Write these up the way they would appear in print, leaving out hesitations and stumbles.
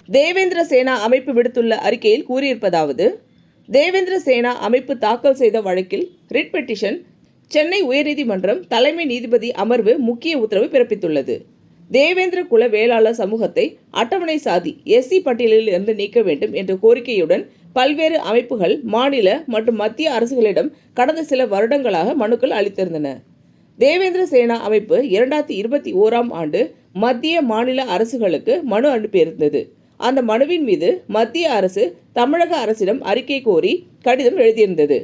தேவேந்திர சேனா அமைப்பு விடுத்துள்ள அறிக்கையில் கூறியிருப்பதாவது: தேவேந்திர சேனா அமைப்பு தாக்கல் செய்த வழக்கில் ரிட் பெட்டிஷன் சென்னை உயர்நீதிமன்றம் தலைமை நீதிபதி அமர்வு முக்கிய உத்தரவு பிறப்பித்துள்ளது. தேவேந்திர குல வேளாளர் சமூகத்தை அட்டவணை சாதி SC பட்டியலில் இருந்து நீக்க வேண்டும் என்ற கோரிக்கையுடன் பல்வேறு அமைப்புகள் மாநில மற்றும் மத்திய அரசுகளிடம் கடந்த சில வருடங்களாக மனுக்கள் அளித்திருந்தன. தேவேந்திர சேனா அமைப்பு 2021ஆம் ஆண்டு மத்திய மாநில அரசுகளுக்கு மனு அனுப்பியிருந்தது. அந்த மனுவின் மீது மத்திய அரசு தமிழக அரசிடம் அறிக்கை கோரி கடிதம் எழுதியிருந்தது.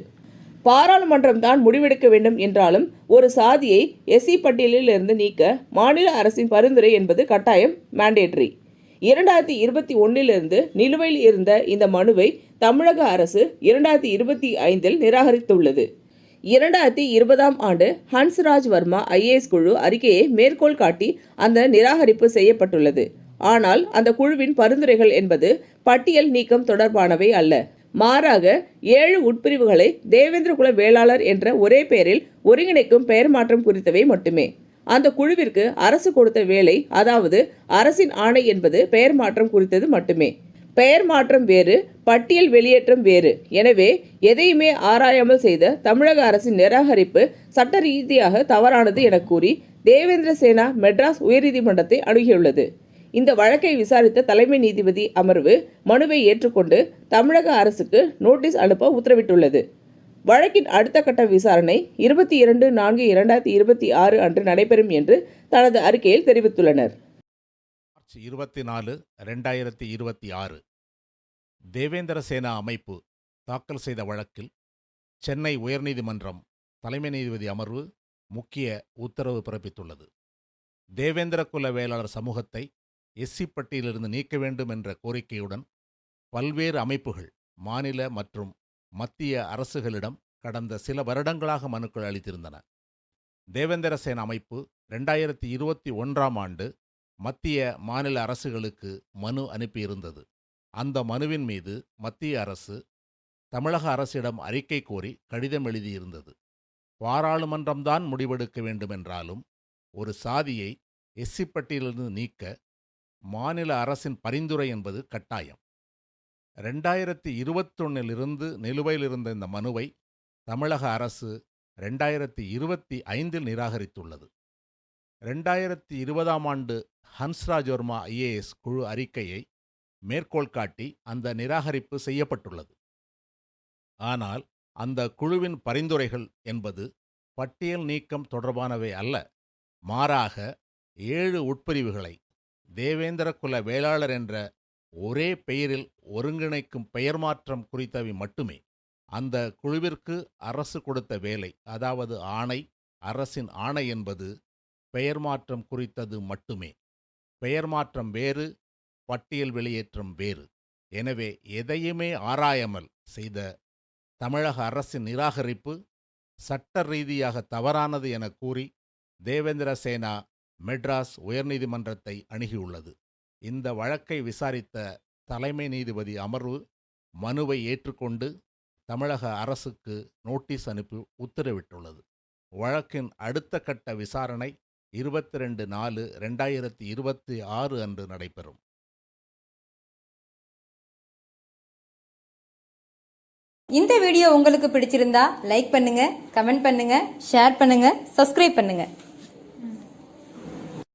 பாராளுமன்றம் தான் முடிவெடுக்க வேண்டும் என்றாலும் ஒரு சாதியை SC பட்டியலில் இருந்து நீக்க மாநில அரசின் பரிந்துரை என்பது கட்டாயம் மேண்டேட்டரி. 2021 நிலுவையில் இருந்த இந்த மனுவை தமிழக அரசு 2025 நிராகரித்துள்ளது. 2020ஆம் ஆண்டு ஹன்ஸ்ராஜ் வர்மா IAS குழு அறிக்கையை மேற்கோள் காட்டி அந்த நிராகரிப்பு செய்யப்பட்டுள்ளது. ஆனால் அந்த குழுவின் பரிந்துரைகள் என்பது பட்டியல் நீக்கம் தொடர்பானவை அல்ல. மாறாக 7 உட்பிரிவுகளை தேவேந்திர குல வேளாளர் என்ற ஒரே பெயரில் ஒருங்கிணைக்கும் பெயர் மாற்றம் குறித்தவை மட்டுமே. அந்த குழுவிற்கு அரசு கொடுத்த வேலை, அதாவது அரசின் ஆணை என்பது பெயர் மாற்றம் குறித்தது மட்டுமே. பெயர் மாற்றம் வேறு, பட்டியல் வெளியேற்றம் வேறு. எனவே எதையுமே ஆராயாமல் செய்த தமிழக அரசின் நிராகரிப்பு சட்ட ரீதியாக தவறானது என கூறி தேவேந்திர சேனா மெட்ராஸ் உயர்நீதிமன்றத்தை அணுகியுள்ளது. இந்த வழக்கை விசாரித்த தலைமை நீதிபதி அமர்வு மனுவை ஏற்றுக்கொண்டு தமிழக அரசுக்கு நோட்டீஸ் அனுப்ப உத்தரவிட்டுள்ளது. வழக்கின் அடுத்த கட்ட விசாரணை 22/4/2026 அன்று நடைபெறும் என்று தனது அறிக்கையில் தெரிவித்துள்ளனர். மார்ச் 24, 2026 தேவேந்திர சேனா அமைப்பு தாக்கல் செய்த வழக்கில் சென்னை உயர்நீதிமன்றம் தலைமை நீதிபதி அமர்வு முக்கிய உத்தரவு பிறப்பித்துள்ளது. தேவேந்திர குல வேளாளர் சமூகத்தை SC பட்டியலிருந்து நீக்க வேண்டும் என்ற கோரிக்கையுடன் பல்வேறு அமைப்புகள் மாநில மற்றும் மத்திய அரசுகளிடம் கடந்த சில வருடங்களாக மனுக்கள் அளித்திருந்தன. தேவேந்திர சேனா அமைப்பு 2021ஆம் ஆண்டு மத்திய மாநில அரசுகளுக்கு மனு அனுப்பியிருந்தது. அந்த மனுவின் மீது மத்திய அரசு தமிழக அரசிடம் அறிக்கை கோரி கடிதம் எழுதியிருந்தது. பாராளுமன்றம்தான் முடிவெடுக்க வேண்டுமென்றாலும் ஒரு சாதியை SC பட்டியலிருந்து நீக்க மாநில அரசின் பரிந்துரை என்பது கட்டாயம். 2021 நிலுவையில் இருந்த இந்த மனுவை தமிழக அரசு 2025 நிராகரித்துள்ளது. 2020ஆம் ஆண்டு ஹன்ஸ்ராஜ் வர்மா IAS குழு அறிக்கையை மேற்கோள் காட்டி அந்த நிராகரிப்பு செய்யப்பட்டுள்ளது. ஆனால் அந்த குழுவின் பரிந்துரைகள் என்பது பட்டியல் நீக்கம் தொடர்பானவை அல்ல. மாறாக 7 உட்பிரிவுகளை தேவேந்திர குல வேளாளர் என்ற ஒரே பெயரில் ஒருங்கிணைக்கும் பெயர் மாற்றம் குறித்தவை மட்டுமே. அந்த குழுவிற்கு அரசு கொடுத்த வேலை, அதாவது ஆணை, அரசின் ஆணை என்பது பெயர் மாற்றம் குறித்தது மட்டுமே. பெயர் மாற்றம் வேறு, பட்டியல் வெளியேற்றம் வேறு. எனவே எதையுமே ஆராயாமல் செய்த தமிழக அரசின் நிராகரிப்பு சட்ட ரீதியாக தவறானது என கூறி தேவேந்திர சேனா மெட்ராஸ் உயர்நீதிமன்றத்தை அணுகியுள்ளது. இந்த வழக்கை விசாரித்த தலைமை நீதிபதி அமர்வு மனுவை ஏற்றுக்கொண்டு தமிழக அரசுக்கு நோட்டீஸ் அனுப்பி உத்தரவிட்டுள்ளது. வழக்கின் அடுத்த கட்ட விசாரணை 22/4/2026 அன்று நடைபெறும். இந்த வீடியோ உங்களுக்கு பிடிச்சிருந்தா லைக் பண்ணுங்க, கமெண்ட் பண்ணுங்க, ஷேர் பண்ணுங்க, சப்ஸ்கிரைப் பண்ணுங்க.